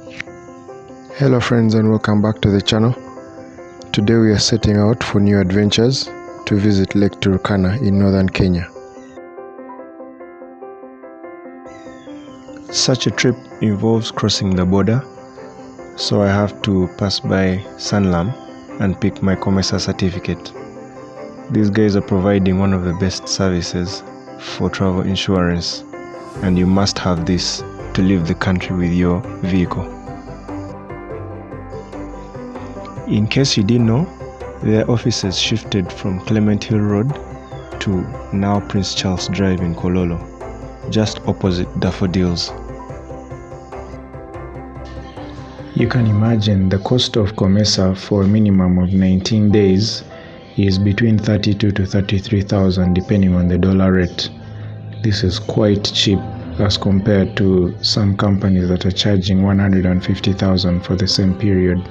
Hello friends, and welcome back to the channel. Today we are setting out for new adventures to visit Lake Turkana in northern Kenya. Such a trip involves crossing the border, so I have to pass by Sanlam and pick my COMESA certificate. These guys are providing one of the best services for travel insurance, and you must have this to leave the country with your vehicle. In case you didn't know, their offices shifted from Clement Hill Road to now Prince Charles Drive in Kololo, just opposite Daffodils. You can imagine the cost of COMESA for a minimum of 19 days is between 32 to 33,000 depending on the dollar rate. This is quite cheap as compared to some companies that are charging 150,000 for the same period.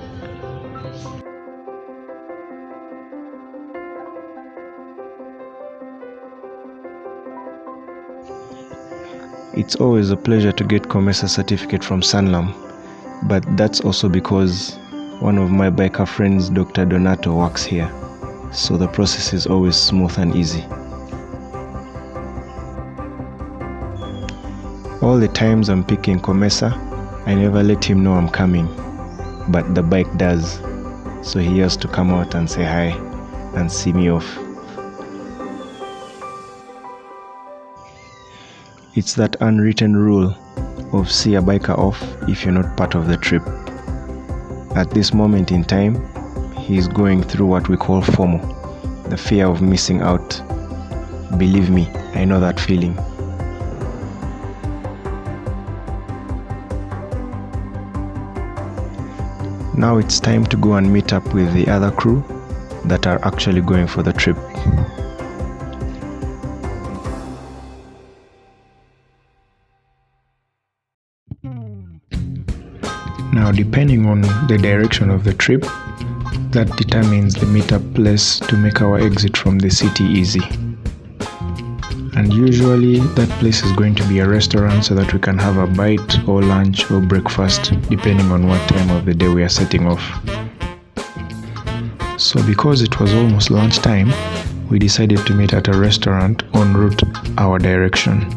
It's always a pleasure to get COMESA certificate from Sanlam, but that's also because one of my biker friends, Dr. Donato, works here, so the process is always smooth and easy. All the times I'm picking COMESA, I never let him know I'm coming, but the bike does, so he has to come out and say hi and see me off. It's that unwritten rule of see a biker off if you're not part of the trip. At this moment in time, he's going through what we call FOMO, the fear of missing out. Believe me, I know that feeling. Now it's time to go and meet up with the other crew that are actually going for the trip. Now, depending on the direction of the trip, that determines the meetup place to make our exit from the city easy. And usually that place is going to be a restaurant so that we can have a bite or lunch or breakfast depending on what time of the day we are setting off. So because it was almost lunchtime, we decided to meet at a restaurant en route our direction.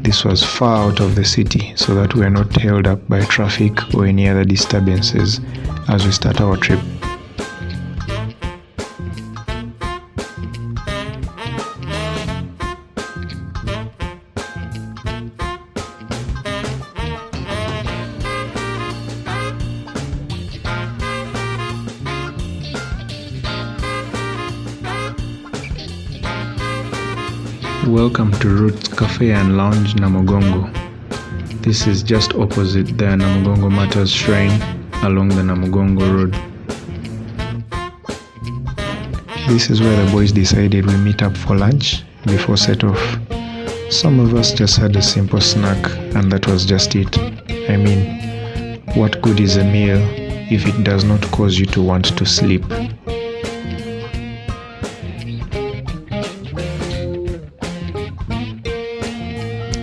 This was far out of the city so that we are not held up by traffic or any other disturbances as we start our trip. Welcome to Roots Cafe and Lounge Namugongo. This is just opposite the Namugongo Matters Shrine along the Namugongo Road. This is where the boys decided we meet up for lunch before set off. Some of us just had a simple snack and that was just it. I mean, what good is a meal if it does not cause you to want to sleep?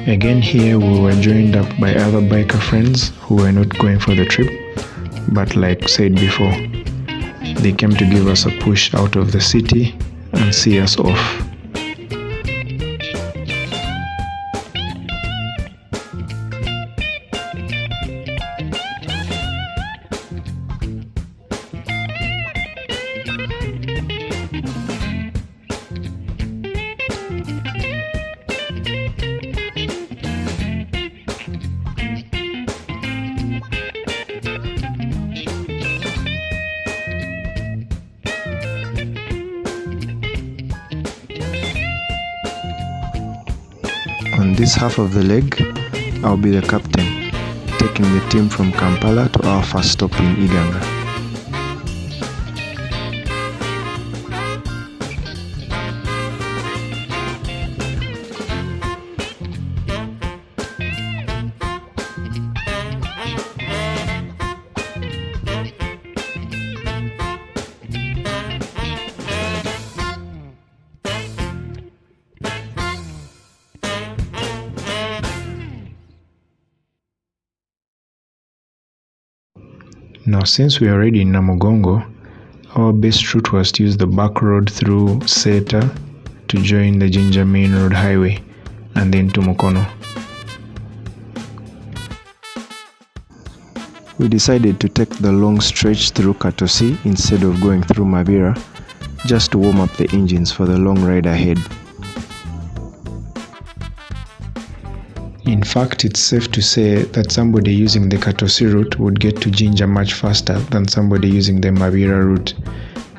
Again here we were joined up by other biker friends who were not going for the trip, but like said before, they came to give us a push out of the city and see us off. On this half of the leg, I'll be the captain, taking the team from Kampala to our first stop in Iganga. Now since we are already in Namugongo, our best route was to use the back road through Seta to join the Jinja Main Road Highway and then to Mukono. We decided to take the long stretch through Katosi instead of going through Mabira, just to warm up the engines for the long ride ahead. In fact, it's safe to say that somebody using the Katosi route would get to Jinja much faster than somebody using the Mabira route,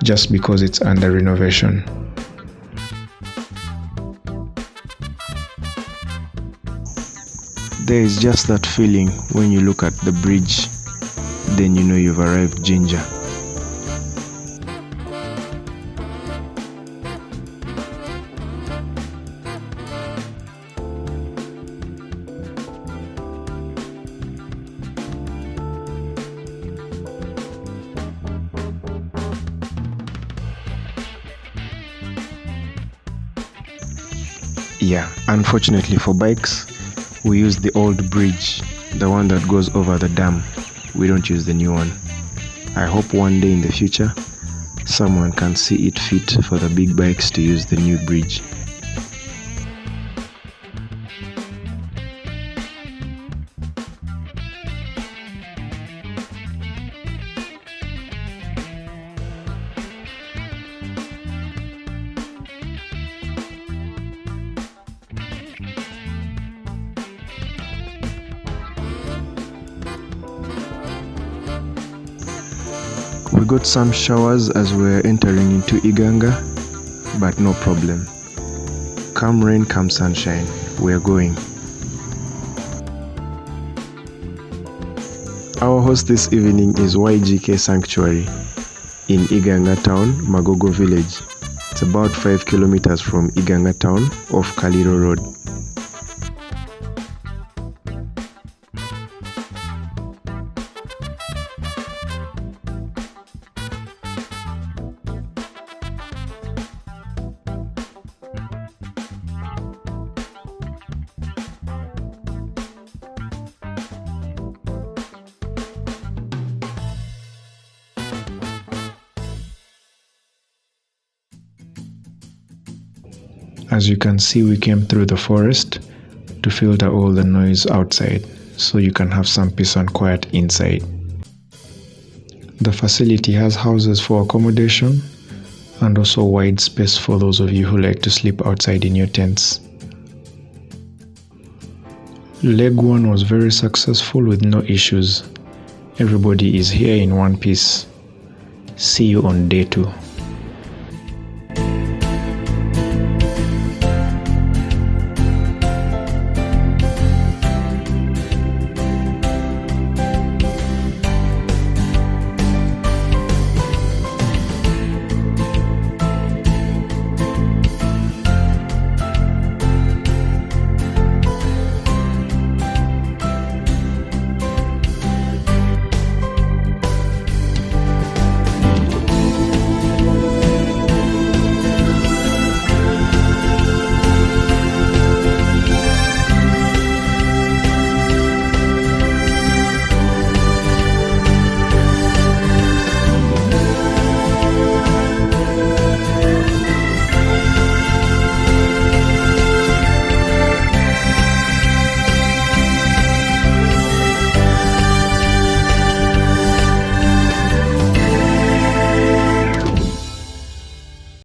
just because it's under renovation. There is just that feeling when you look at the bridge, then you know you've arrived Jinja. Yeah, unfortunately for bikes, we use the old bridge, the one that goes over the dam. We don't use the new one. I hope one day in the future, someone can see it fit for the big bikes to use the new bridge. We got some showers as we were entering into Iganga, but no problem. Come rain, come sunshine, we're going. Our host this evening is YGK Sanctuary in Iganga Town, Magogo Village. It's about 5 kilometers from Iganga Town off Kaliro Road. As you can see, we came through the forest to filter all the noise outside so you can have some peace and quiet inside. The facility has houses for accommodation and also wide space for those of you who like to sleep outside in your tents. Leg 1 was very successful with no issues. Everybody is here in one piece. See you on day 2.